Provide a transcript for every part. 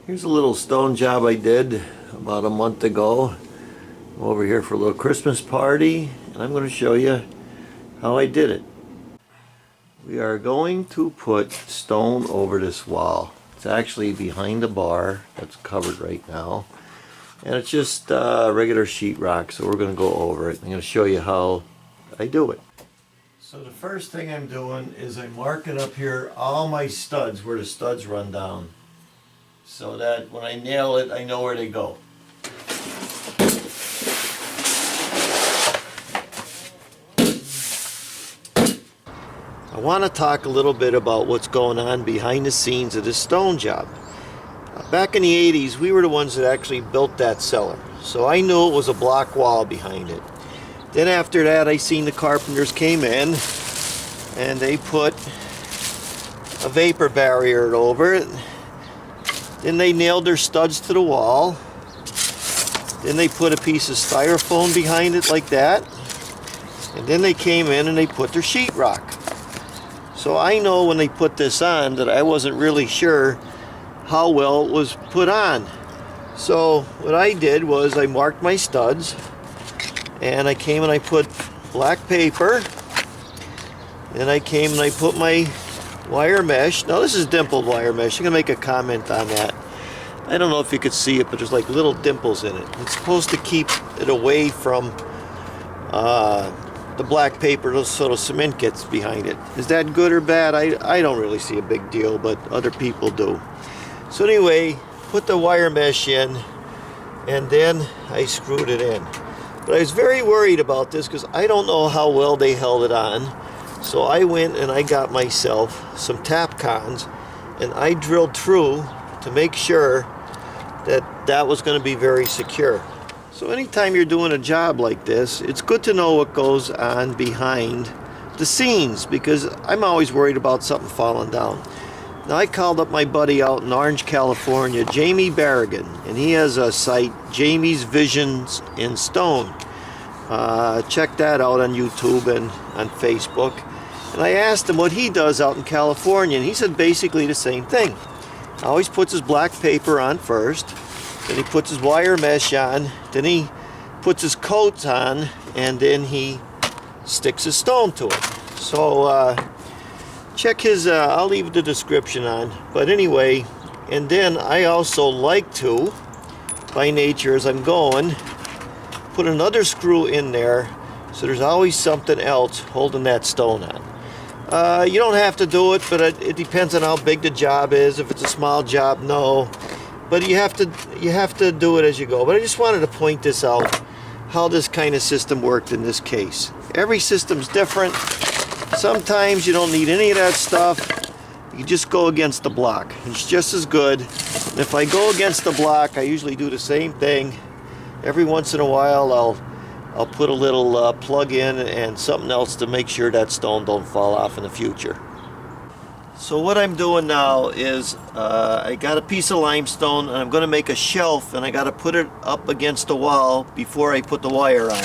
Here's a little stone job I did about a month ago. I'm over here for a little Christmas party, and I'm going to show you how I did it. We are going to put stone over this wall. It's actually behind the bar that's covered right now, and it's just regular sheetrock, so we're going to go over it. I'm going to show you how I do it. So the first thing I'm doing is I'm marking up here all my studs, where the studs run down, so that when I nail it, I know where they go. I want to talk a little bit about what's going on behind the scenes of this stone job. Back in the 80s, we were the ones that actually built that cellar, so I knew it was a block wall behind it. Then after that, I seen the carpenters came in and they put a vapor barrier over it. Then they nailed their studs to the wall. Then they put a piece of styrofoam behind it like that. And then they came in and they put their sheetrock. So I know when they put this on that I wasn't really sure how well it was put on. So what I did was I marked my studs, and I came and I put black paper. Then I came and I put my wire mesh. Now this is dimpled wire mesh. I'm gonna make a comment on that. I don't know if you could see it, but there's like little dimples in it. It's supposed to keep it away from the black paper so the cement gets behind it. Is that good or bad? I don't really see a big deal, but other people do. So anyway, put the wire mesh in, and then I screwed it in. But I was very worried about this because I don't know how well they held it on. So I went and I got myself some Tapcons, and I drilled through to make sure that that was going to be very secure. So anytime you're doing a job like this, it's good to know what goes on behind the scenes, because I'm always worried about something falling down. Now I called up my buddy out in Orange, California, Jamie Barrigan, and he has a site, Jamie's Visions in Stone. Check that out on YouTube and on Facebook. And I asked him what he does out in California, and he said basically the same thing. Always puts his black paper on first, then he puts his wire mesh on, then he puts his coats on, and then he sticks his stone to it. So check his, I'll leave the description on, but anyway, and then I also like to, by nature as I'm going, put another screw in there, so there's always something else holding that stone on. You don't have to do it, but it depends on how big the job is. If it's a small job, no. But you have to do it as you go. But I just wanted to point this out, how this kind of system worked in this case. Every system's different. Sometimes you don't need any of that stuff. You just go against the block. It's just as good. And if I go against the block, I usually do the same thing. Every once in a while, I'll put a little plug in and something else to make sure that stone don't fall off in the future. So what I'm doing now is I got a piece of limestone, and I'm going to make a shelf, and I got to put it up against the wall before I put the wire on.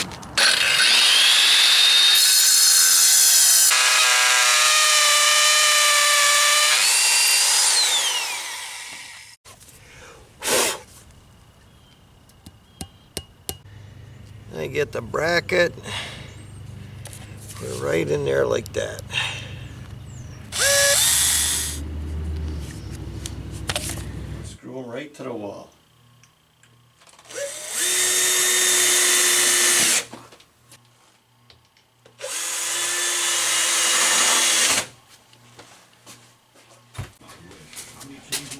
I get the bracket, put it right in there like that. Screw them right to the wall.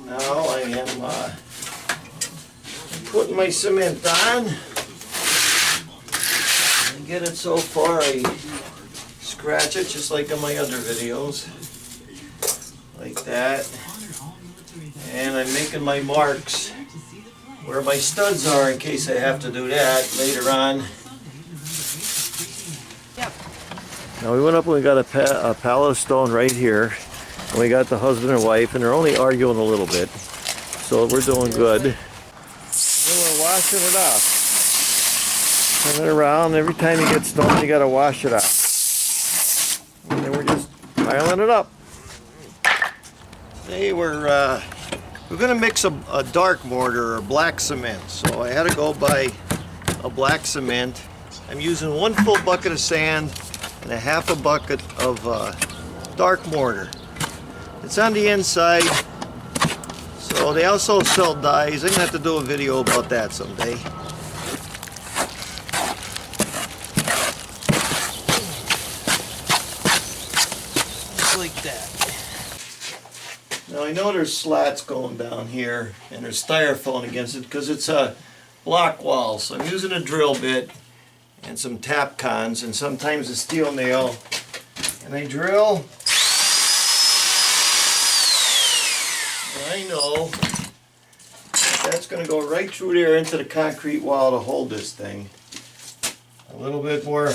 Now I am putting my cement on. Get it so far, I scratch it just like in my other videos, like that, and I'm making my marks where my studs are in case I have to do that later on. Now we went up and we got a pallet of stone right here, and we got the husband and wife, and they're only arguing a little bit, so we're doing good. Then we're washing it off. Turn it around. Every time you get stone, you got to wash it out. And then we're just piling it up. Hey, we're We're going to mix a dark mortar or black cement. So I had to go buy a black cement. I'm using 1 full bucket of sand and a half a bucket of dark mortar. It's on the inside. So they also sell dyes. I'm going to have to do a video about that someday. Just like that. Now I know there's slats going down here and there's styrofoam against it because it's a block wall. So I'm using a drill bit and some tap cons and sometimes a steel nail. And I drill. And I know that's going to go right through there into the concrete wall to hold this thing. A little bit more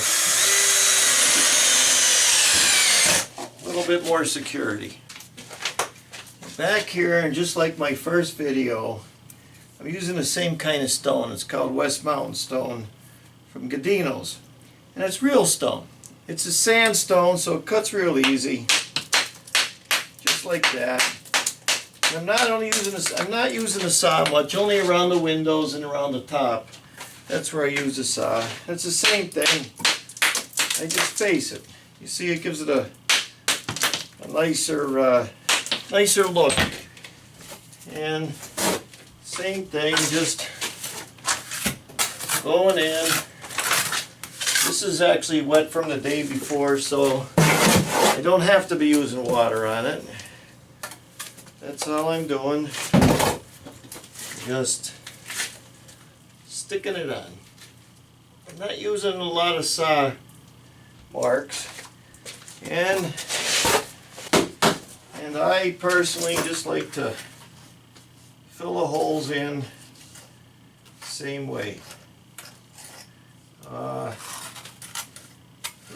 security. Back here, and just like my first video, I'm using the same kind of stone. It's called West Mountain stone from Gadino's, and it's real stone. It's a sandstone, so it cuts real easy, just like that. And I'm not using a saw much, only around the windows and around the top. That's where I use the saw. It's the same thing. I just face it. You see, it gives it a nicer look. And same thing, just going in. This is actually wet from the day before, so I don't have to be using water on it. That's all I'm doing. Just sticking it on. I'm not using a lot of saw marks. And I personally just like to fill the holes in same way.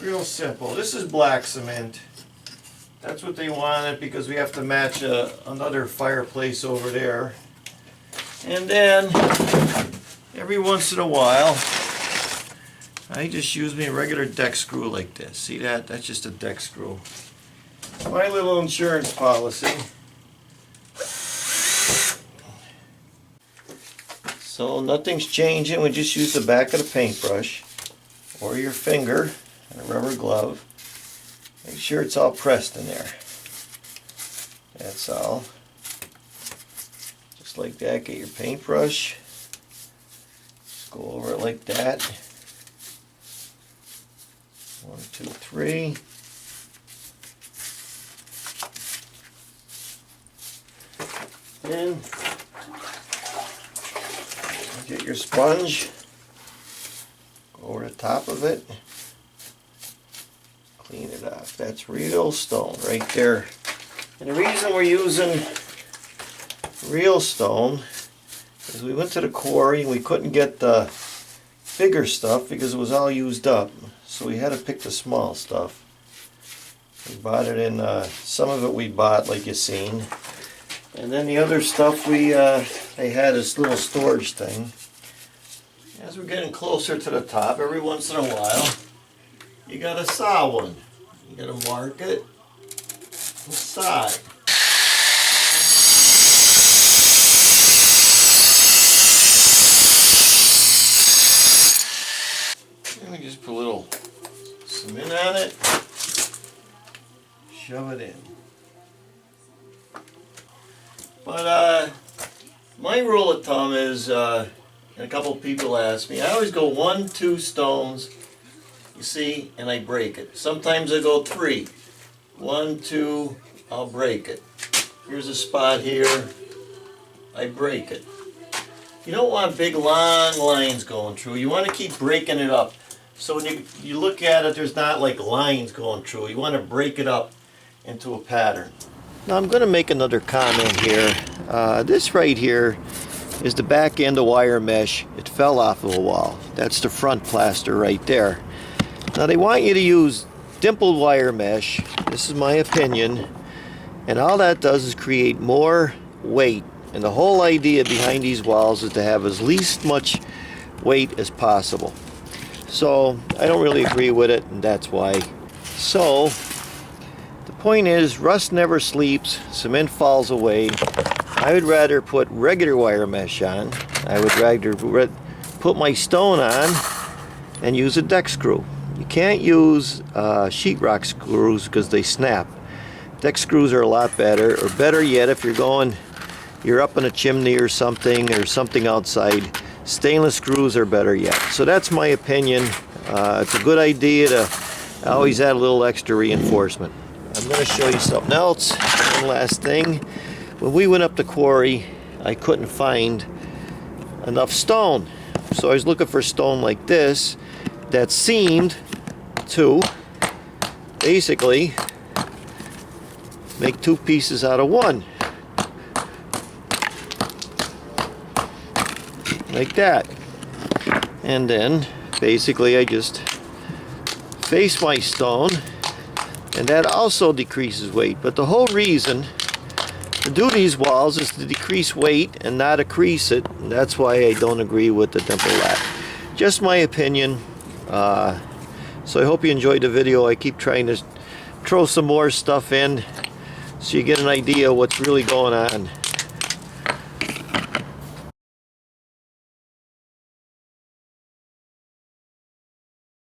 Real simple. This is black cement. That's what they wanted because we have to match another fireplace over there. And then every once in a while I just use me a regular deck screw like this. See that? That's just a deck screw. My little insurance policy. So nothing's changing. We just use the back of the paintbrush or your finger and a rubber glove. Make sure it's all pressed in there. That's all. Just like that. Get your paintbrush. Just go over it like that. 1, 2, 3. Then get your sponge, go over the top of it, clean it off. That's real stone right there. And the reason we're using real stone is we went to the quarry and we couldn't get the bigger stuff because it was all used up. So we had to pick the small stuff. We bought it in, some of it we bought like you seen. And then the other stuff they had this little storage thing. As we're getting closer to the top, every once in a while, you gotta saw one. You gotta mark it and saw it. And we just put a little cement on it, shove it in. But my rule of thumb is, and a couple of people ask me, I always go 1, 2 stones, you see, and I break it. Sometimes I go 3. 1, 2, I'll break it. Here's a spot here, I break it. You don't want big long lines going through. You want to keep breaking it up. So when you look at it, there's not like lines going through. You want to break it up into a pattern. Now I'm going to make another comment here. This right here is the back end of wire mesh. It fell off of the wall. That's the front plaster right there. Now they want you to use dimpled wire mesh. This is my opinion. And all that does is create more weight. And the whole idea behind these walls is to have as least much weight as possible. So I don't really agree with it, and that's why. So the point is, rust never sleeps, cement falls away. I would rather put regular wire mesh on. I would rather put my stone on and use a deck screw. You can't use sheetrock screws because they snap. Deck screws are a lot better, or better yet, if you're up in a chimney or something outside, stainless screws are better yet. So that's my opinion. It's a good idea to always add a little extra reinforcement. I'm going to show you something else. One last thing. When we went up the quarry, I couldn't find enough stone. So I was looking for stone like this that seemed to basically make two pieces out of one. Like that. And then basically I just face my stone, and that also decreases weight. But the whole reason to do these walls is to decrease weight and not increase it, and that's why I don't agree with the dimple lat. Just my opinion. So I hope you enjoyed the video. I keep trying to throw some more stuff in so you get an idea what's really going on.